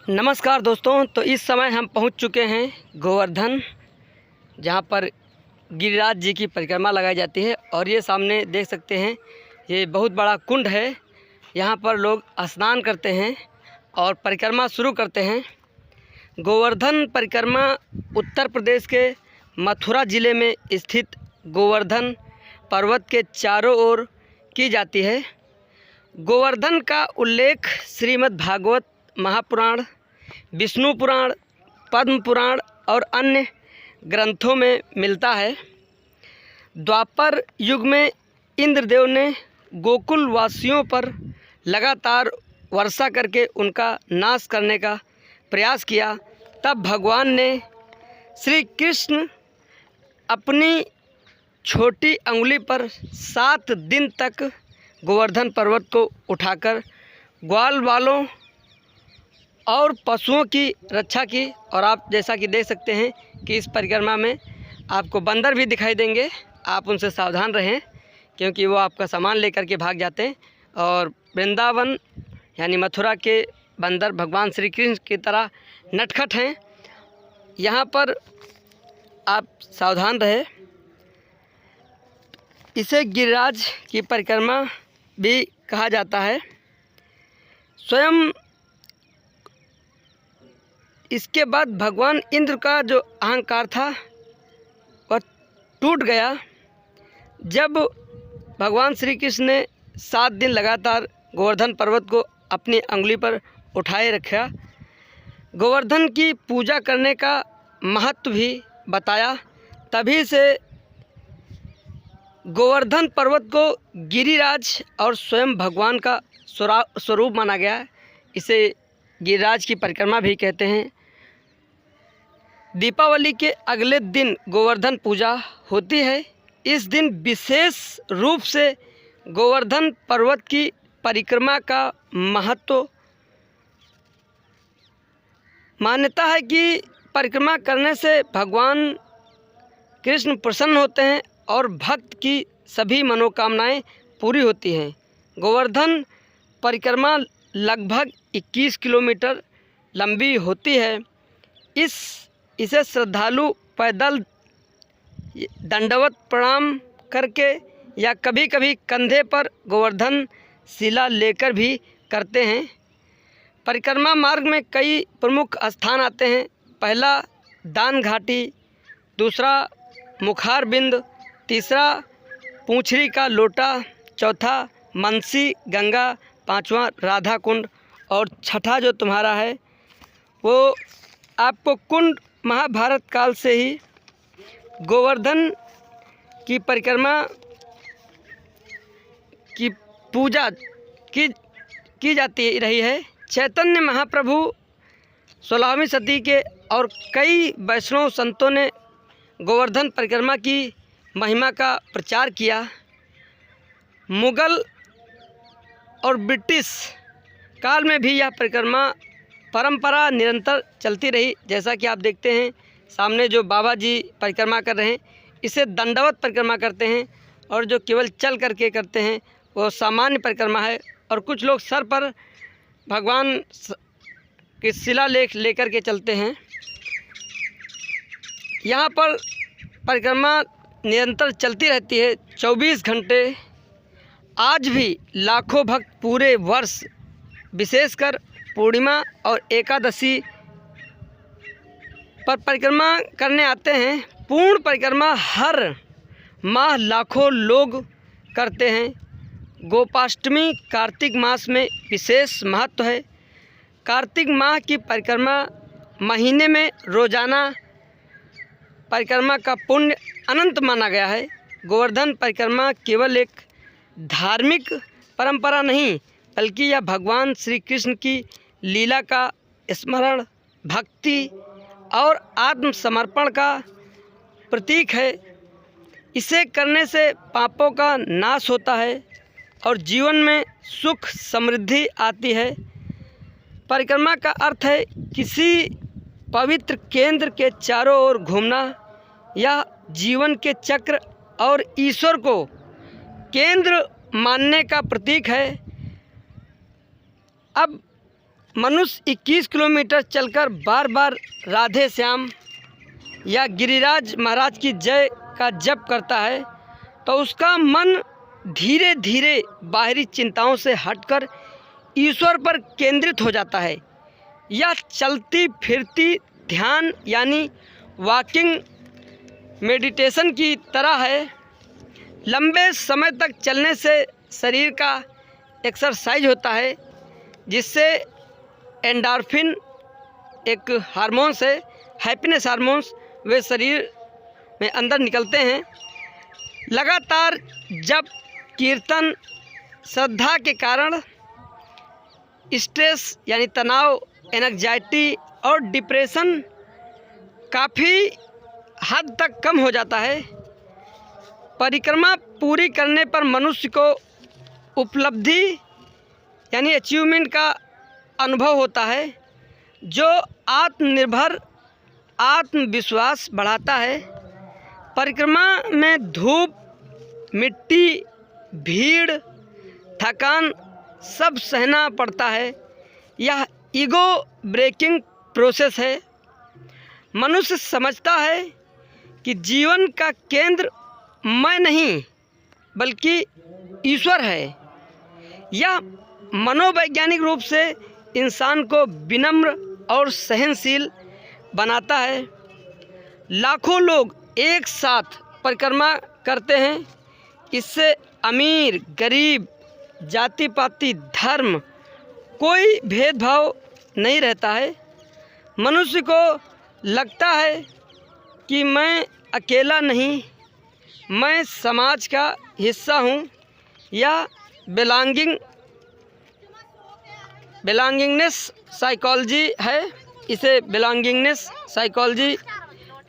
नमस्कार दोस्तों। तो इस समय हम पहुंच चुके हैं गोवर्धन, जहां पर गिरिराज जी की परिक्रमा लगाई जाती है। और ये सामने देख सकते हैं, ये बहुत बड़ा कुंड है। यहां पर लोग स्नान करते हैं और परिक्रमा शुरू करते हैं। गोवर्धन परिक्रमा उत्तर प्रदेश के मथुरा ज़िले में स्थित गोवर्धन पर्वत के चारों ओर की जाती है। गोवर्धन का उल्लेख श्रीमद् भागवत महापुराण, विष्णु पुराण, पद्म पुराण और अन्य ग्रंथों में मिलता है। द्वापर युग में इंद्रदेव ने गोकुल वासियों पर लगातार वर्षा करके उनका नाश करने का प्रयास किया। तब भगवान ने श्री कृष्ण अपनी छोटी अंगुली पर 7 दिन तक गोवर्धन पर्वत को उठाकर ग्वाल वालों और पशुओं की रक्षा की। और आप जैसा कि देख सकते हैं कि इस परिक्रमा में आपको बंदर भी दिखाई देंगे। आप उनसे सावधान रहें, क्योंकि वो आपका सामान लेकर के भाग जाते हैं। और वृंदावन यानी मथुरा के बंदर भगवान श्री कृष्ण की तरह नटखट हैं। यहाँ पर आप सावधान रहें। इसे गिरिराज की परिक्रमा भी कहा जाता है। स्वयं इसके बाद भगवान इंद्र का जो अहंकार था वह टूट गया, जब भगवान श्री कृष्ण ने 7 दिन लगातार गोवर्धन पर्वत को अपनी अंगुली पर उठाए रखा। गोवर्धन की पूजा करने का महत्व भी बताया। तभी से गोवर्धन पर्वत को गिरिराज और स्वयं भगवान का स्वरूप माना गया है। इसे गिरिराज की परिक्रमा भी कहते हैं। दीपावली के अगले दिन गोवर्धन पूजा होती है। इस दिन विशेष रूप से गोवर्धन पर्वत की परिक्रमा का महत्व मान्यता है कि परिक्रमा करने से भगवान कृष्ण प्रसन्न होते हैं और भक्त की सभी मनोकामनाएं पूरी होती हैं। गोवर्धन परिक्रमा लगभग 21 किलोमीटर लंबी होती है। इसे श्रद्धालु पैदल दंडवत प्रणाम करके या कभी कभी कंधे पर गोवर्धन शिला लेकर भी करते हैं। परिक्रमा मार्ग में कई प्रमुख स्थान आते हैं। पहला दान घाटी, दूसरा मुखार बिंद, तीसरा पूंछरी का लोटा, चौथा मनसी गंगा, पांचवा राधा कुंड और छठा जो तुम्हारा है वो आपको कुंड महाभारत काल से ही गोवर्धन की परिक्रमा की पूजा की जाती रही है। चैतन्य महाप्रभु 16वीं सदी के और कई वैष्णव संतों ने गोवर्धन परिक्रमा की महिमा का प्रचार किया। मुगल और ब्रिटिश काल में भी यह परिक्रमा परंपरा निरंतर चलती रही। जैसा कि आप देखते हैं सामने जो बाबा जी परिक्रमा कर रहे हैं, इसे दंडवत परिक्रमा करते हैं। और जो केवल चल करके करते हैं वो सामान्य परिक्रमा है। और कुछ लोग सर पर भगवान की शिलालेख लेकर के चलते हैं। यहाँ पर परिक्रमा निरंतर चलती रहती है 24 घंटे। आज भी लाखों भक्त पूरे वर्ष, विशेषकर पूर्णिमा और एकादशी पर परिक्रमा करने आते हैं। पूर्ण परिक्रमा हर माह लाखों लोग करते हैं। गोपाष्टमी कार्तिक मास में विशेष महत्व है। कार्तिक माह की परिक्रमा महीने में रोजाना परिक्रमा का पुण्य अनंत माना गया है। गोवर्धन परिक्रमा केवल एक धार्मिक परंपरा नहीं, बल्कि यह भगवान श्री कृष्ण की लीला का स्मरण, भक्ति और आत्मसमर्पण का प्रतीक है। इसे करने से पापों का नाश होता है और जीवन में सुख समृद्धि आती है। परिक्रमा का अर्थ है किसी पवित्र केंद्र के चारों ओर घूमना। यह जीवन के चक्र और ईश्वर को केंद्र मानने का प्रतीक है। अब मनुष्य 21 किलोमीटर चलकर बार बार राधे श्याम या गिरिराज महाराज की जय का जप करता है तो उसका मन धीरे धीरे बाहरी चिंताओं से हटकर ईश्वर पर केंद्रित हो जाता है। यह चलती फिरती ध्यान यानी वॉकिंग मेडिटेशन की तरह है। लंबे समय तक चलने से शरीर का एक्सरसाइज होता है, जिससे एंडोर्फिन एक हार्मोन्स है, हैप्पीनेस हार्मोन्स, वे शरीर में अंदर निकलते हैं। लगातार जप कीर्तन श्रद्धा के कारण स्ट्रेस यानी तनाव, एंग्जाइटी और डिप्रेशन काफ़ी हद तक कम हो जाता है। परिक्रमा पूरी करने पर मनुष्य को उपलब्धि यानी अचीवमेंट का अनुभव होता है, जो आत्मनिर्भर आत्मविश्वास बढ़ाता है। परिक्रमा में धूप, मिट्टी, भीड़, थकान सब सहना पड़ता है। यह ईगो ब्रेकिंग प्रोसेस है। मनुष्य समझता है कि जीवन का केंद्र मैं नहीं बल्कि ईश्वर है। यह मनोवैज्ञानिक रूप से इंसान को विनम्र और सहनशील बनाता है। लाखों लोग एक साथ परिक्रमा करते हैं। इससे अमीर गरीब, जाति पाति, धर्म कोई भेदभाव नहीं रहता है। मनुष्य को लगता है कि मैं अकेला नहीं, मैं समाज का हिस्सा हूँ। यह बिलोंगिंगनेस साइकोलॉजी है। इसे बिलोंगिंगनेस साइकोलॉजी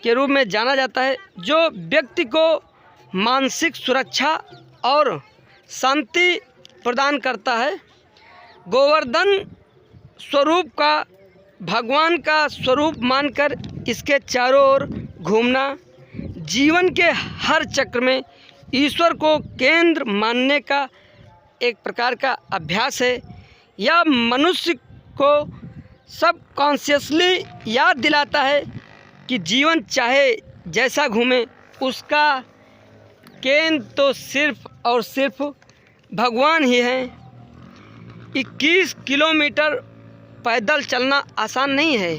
के रूप में जाना जाता है, जो व्यक्ति को मानसिक सुरक्षा और शांति प्रदान करता है। गोवर्धन स्वरूप का भगवान का स्वरूप मानकर इसके चारों ओर घूमना जीवन के हर चक्र में ईश्वर को केंद्र मानने का एक प्रकार का अभ्यास है। यह मनुष्य को सबकॉन्शियसली याद दिलाता है कि जीवन चाहे जैसा घूमे, उसका केंद्र तो सिर्फ और सिर्फ भगवान ही हैं। 21 किलोमीटर पैदल चलना आसान नहीं है।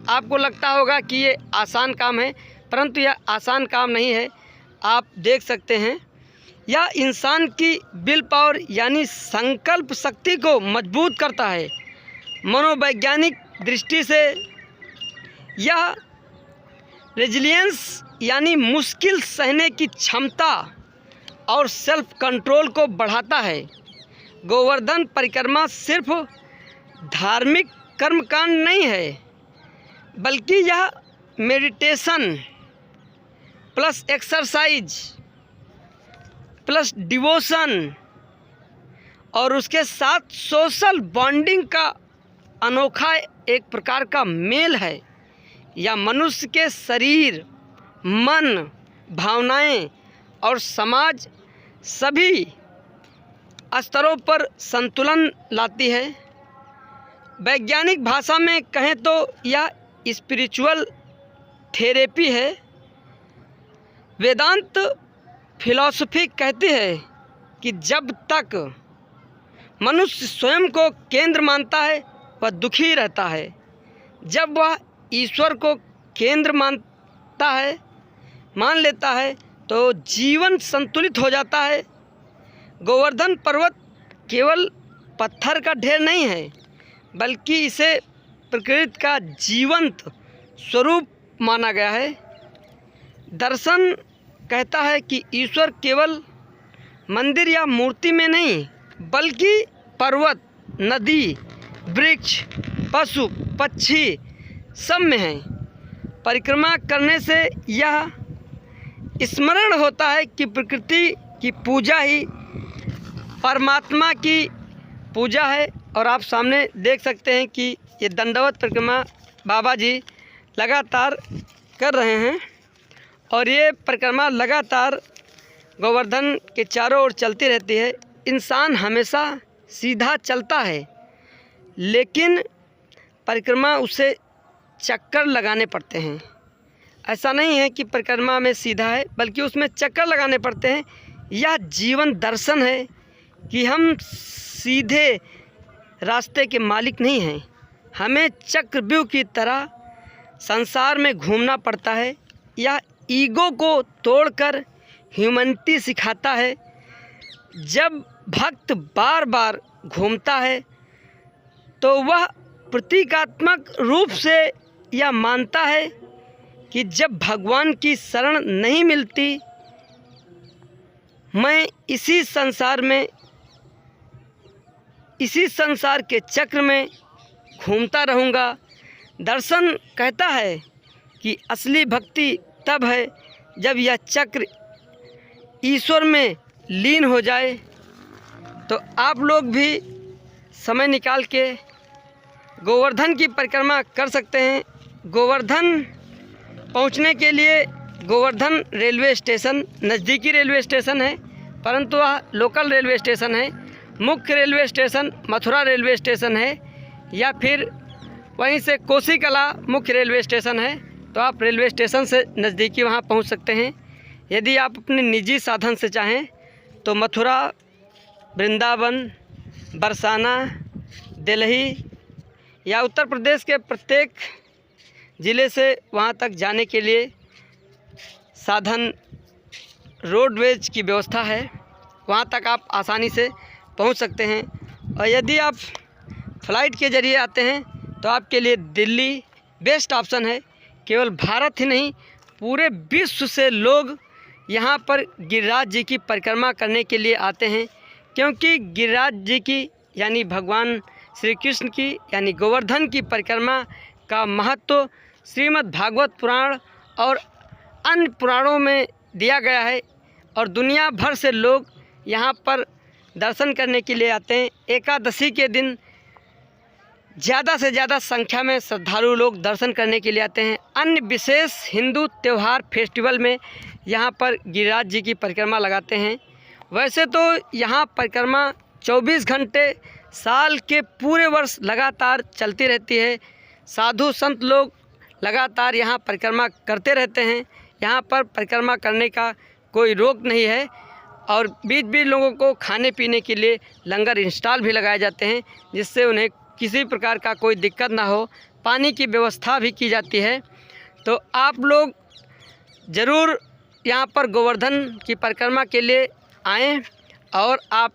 आपको लगता होगा कि ये आसान काम है, परंतु यह आसान काम नहीं है। आप देख सकते हैं, यह इंसान की विल पावर यानी संकल्प शक्ति को मजबूत करता है। मनोवैज्ञानिक दृष्टि से यह रेजिलियंस यानी मुश्किल सहने की क्षमता और सेल्फ कंट्रोल को बढ़ाता है। गोवर्धन परिक्रमा सिर्फ धार्मिक कर्मकांड नहीं है, बल्कि यह meditation plus exercise plus devotion और उसके साथ सोशल बॉन्डिंग का अनोखा एक प्रकार का मेल है। यह मनुष्य के शरीर, मन, भावनाएं और समाज सभी स्तरों पर संतुलन लाती है। वैज्ञानिक भाषा में कहें तो यह स्पिरिचुअल थेरेपी है। वेदांत फिलॉसफी कहती है कि जब तक मनुष्य स्वयं को केंद्र मानता है वह दुखी रहता है। जब वह ईश्वर को केंद्र मान लेता है तो जीवन संतुलित हो जाता है। गोवर्धन पर्वत केवल पत्थर का ढेर नहीं है, बल्कि इसे प्रकृति का जीवंत स्वरूप माना गया है। दर्शन कहता है कि ईश्वर केवल मंदिर या मूर्ति में नहीं, बल्कि पर्वत, नदी, वृक्ष, पशु, पक्षी सब में है। परिक्रमा करने से यह स्मरण होता है कि प्रकृति की पूजा ही परमात्मा की पूजा है। और आप सामने देख सकते हैं कि ये दंडवत परिक्रमा बाबा जी लगातार कर रहे हैं और ये परिक्रमा लगातार गोवर्धन के चारों ओर चलती रहती है। इंसान हमेशा सीधा चलता है, लेकिन परिक्रमा उसे चक्कर लगाने पड़ते हैं। ऐसा नहीं है कि परिक्रमा में सीधा है, बल्कि उसमें चक्कर लगाने पड़ते हैं। यह जीवन दर्शन है कि हम सीधे रास्ते के मालिक नहीं हैं, हमें चक्रव्यूह की तरह संसार में घूमना पड़ता है। यह ईगो को तोड़कर ह्यूमैनिटी सिखाता है। जब भक्त बार बार घूमता है तो वह प्रतीकात्मक रूप से यह मानता है कि जब भगवान की शरण नहीं मिलती, मैं इसी संसार के चक्र में घूमता रहूँगा। दर्शन कहता है कि असली भक्ति तब है जब यह चक्र ईश्वर में लीन हो जाए। तो आप लोग भी समय निकाल के गोवर्धन की परिक्रमा कर सकते हैं। गोवर्धन पहुंचने के लिए गोवर्धन रेलवे स्टेशन नज़दीकी रेलवे स्टेशन है, परंतु वह लोकल रेलवे स्टेशन है। मुख्य railway station Mathura railway station है, या फिर वहीं से कोसी कला मुख्य रेलवे स्टेशन है। तो आप रेलवे स्टेशन से नज़दीकी वहां पहुंच सकते हैं। यदि आप अपने निजी साधन से चाहें तो मथुरा, वृंदावन, बरसाना, दिल्ली या उत्तर प्रदेश के प्रत्येक ज़िले से वहां तक जाने के लिए साधन रोडवेज की व्यवस्था है, वहां तक आप आसानी से पहुंच सकते हैं। और यदि आप फ्लाइट के ज़रिए आते हैं तो आपके लिए दिल्ली बेस्ट ऑप्शन है। केवल भारत ही नहीं, पूरे विश्व से लोग यहाँ पर गिरिराज जी की परिक्रमा करने के लिए आते हैं, क्योंकि गिरिराज जी की यानी भगवान श्री कृष्ण की यानी गोवर्धन की परिक्रमा का महत्व श्रीमद् भागवत पुराण और अन्य पुराणों में दिया गया है। और दुनिया भर से लोग यहाँ पर दर्शन करने के लिए आते हैं। एकादशी के दिन ज़्यादा से ज़्यादा संख्या में श्रद्धालु लोग दर्शन करने के लिए आते हैं। अन्य विशेष हिंदू त्यौहार फेस्टिवल में यहाँ पर गिरिराज जी की परिक्रमा लगाते हैं। वैसे तो यहाँ परिक्रमा 24 घंटे साल के पूरे वर्ष लगातार चलती रहती है। साधु संत लोग लगातार यहाँ परिक्रमा करते रहते हैं। यहाँ पर परिक्रमा करने का कोई रोक नहीं है। और बीच बीच लोगों को खाने पीने के लिए लंगर इंस्टॉल भी लगाए जाते हैं, जिससे उन्हें किसी प्रकार का कोई दिक्कत ना हो। पानी की व्यवस्था भी की जाती है। तो आप लोग ज़रूर यहाँ पर गोवर्धन की परिक्रमा के लिए आएँ और आप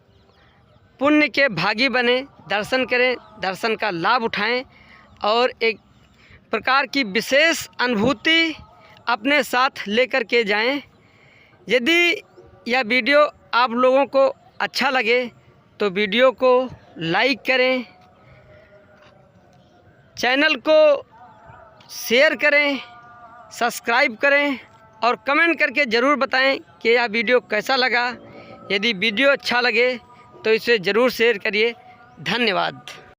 पुण्य के भागी बने, दर्शन करें, दर्शन का लाभ उठाएं और एक प्रकार की विशेष अनुभूति अपने साथ लेकर के जाएं। यदि यह वीडियो आप लोगों को अच्छा लगे तो वीडियो को लाइक करें, चैनल को शेयर करें, सब्सक्राइब करें और कमेंट करके ज़रूर बताएं कि यह वीडियो कैसा लगा। यदि वीडियो अच्छा लगे तो इसे ज़रूर शेयर करिए। धन्यवाद।